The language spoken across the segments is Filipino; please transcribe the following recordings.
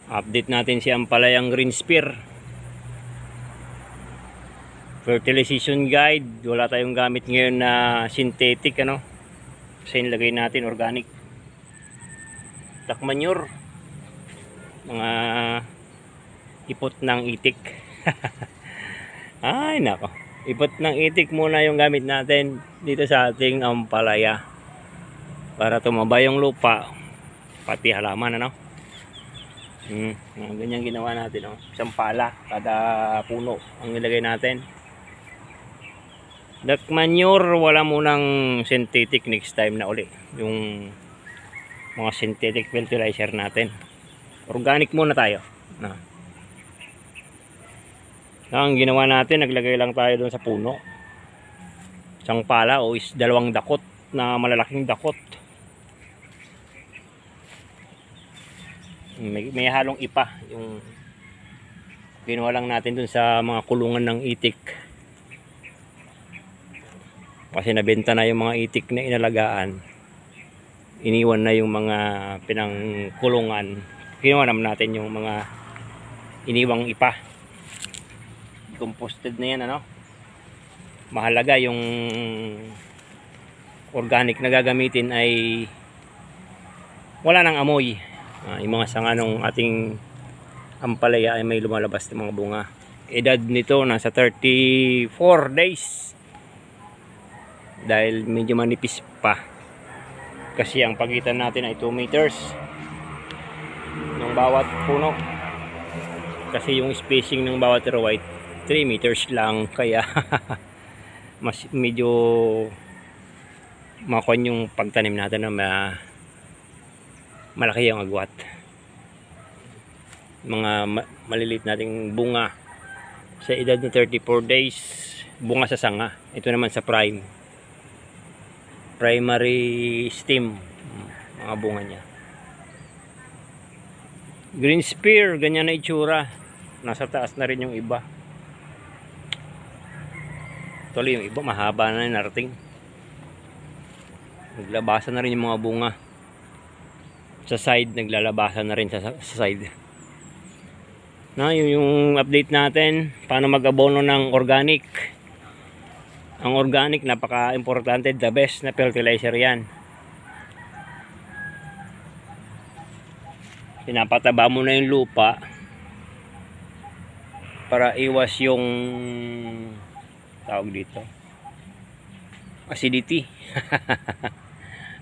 Update natin si Ampalayang Green Spear. Fertilization guide. Wala tayong gamit ngayon na synthetic ano. Kasi nilagay natin organic. Duck manure. Mga ipot ng itik. Ay nako. Ipot ng itik muna yung gamit natin dito sa ating ampalaya. Para tumaba yung lupa. Pati halaman ano. Ganyan ginawa natin oh. Isang pala kada puno ang nilagay natin. Duck manure, wala munang synthetic next time na uli. Yung mga synthetic fertilizer natin. Organic muna tayo. Ang ginawa natin, naglagay lang tayo doon sa puno. Isang pala o dalawang dakot na malalaking dakot. May halong ipa. Yung ginawa lang natin doon sa mga kulungan ng itik. Kasi nabenta na yung mga itik na inalagaan. Iniwan na yung mga pinangkulungan. Ginawa naman natin yung mga iniwang ipa. Composted na yan ano. Mahalaga yung organic na gagamitin ay wala nang amoy. Yung mga sanga ng ating ampalaya ay may lumalabas ng mga bunga. Edad nito nasa 34 days. Dahil medyo manipis pa. Kasi ang pagitan natin ay 2 meters ng bawat puno. Kasi yung spacing ng bawat row ay 3 meters lang. Kaya mas medyo makon yung pagtanim natin na malaki yung agwat. Mga maliliit nating bunga sa edad na 34 days. Bunga sa sanga. Ito naman sa primary stem, mga bunga niya. Green spear, ganyan na itsura. Nasa taas na rin yung iba. Tuloy yung iba mahaba na yung narating. Naglabasan na rin yung mga bunga. Sa side, naglalabasan na rin sa side. Yung update natin, paano mag-abono ng organic. Ang organic, napaka-importante, the best na fertilizer yan. Pinapataba mo na yung lupa para iwas yung tawag dito, acidity.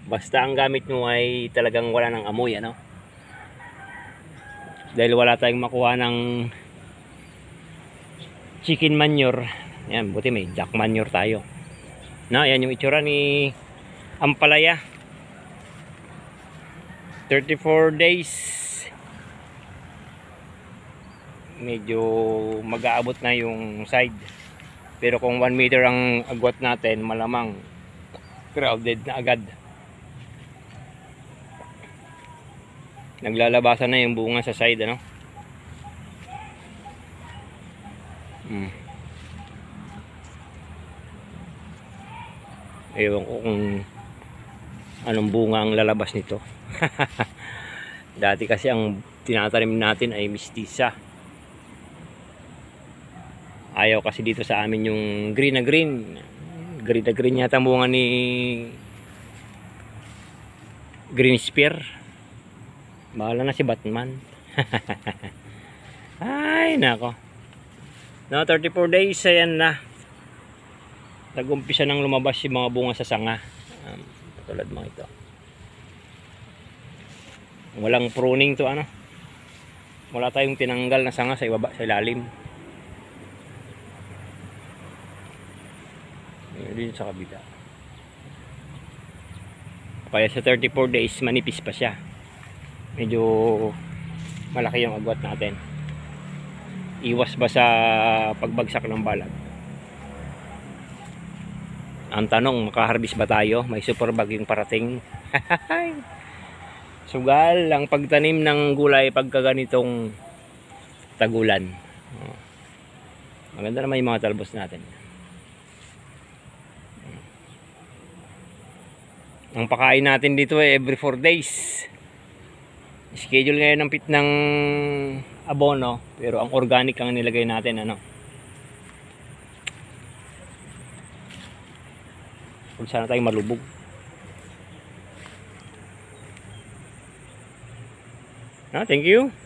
Basta ang gamit mo ay talagang wala ng amoy ano. Dahil wala tayong makuha ng chicken manure. Yan, buti may duck manure tayo. Yan yung itsura ni ampalaya. 34 days. Medyo mag-aabot na yung side. Pero kung 1 meter ang agwat natin, malamang crowded na agad. Naglalabasan na yung bunga sa side ano. Ewan ko kung anong bunga ang lalabas nito. Dati kasi ang tinatanim natin ay mistisa. Ayaw kasi dito sa amin yung green na green. Green na green yata ang bunga ni Green Spear. Bahala na si Batman. Ay nako. 34 days ayan na. Nag-umpisa nang lumabas yung mga bunga sa sanga. Tulad mga ito. Walang pruning to ano. Wala tayong tinanggal na sanga sa ibaba, sa ilalim. Dito sa kabila. Kaya sa 34 days manipis pa siya. Medyo malaki yung agwat natin. Iwas ba sa pagbagsak ng balag? Ang tanong, makaharbis ba tayo? May super bagyong parating. Sugal ang pagtanim ng gulay pagka ganitong tagulan. Maganda naman yung mga talbos natin. Ang pakain natin dito ay every 4 days. Schedule ngayon ng pit ng abono, pero ang organic ang nilagay natin, ano. Huwag sana tayong malubog. Thank you.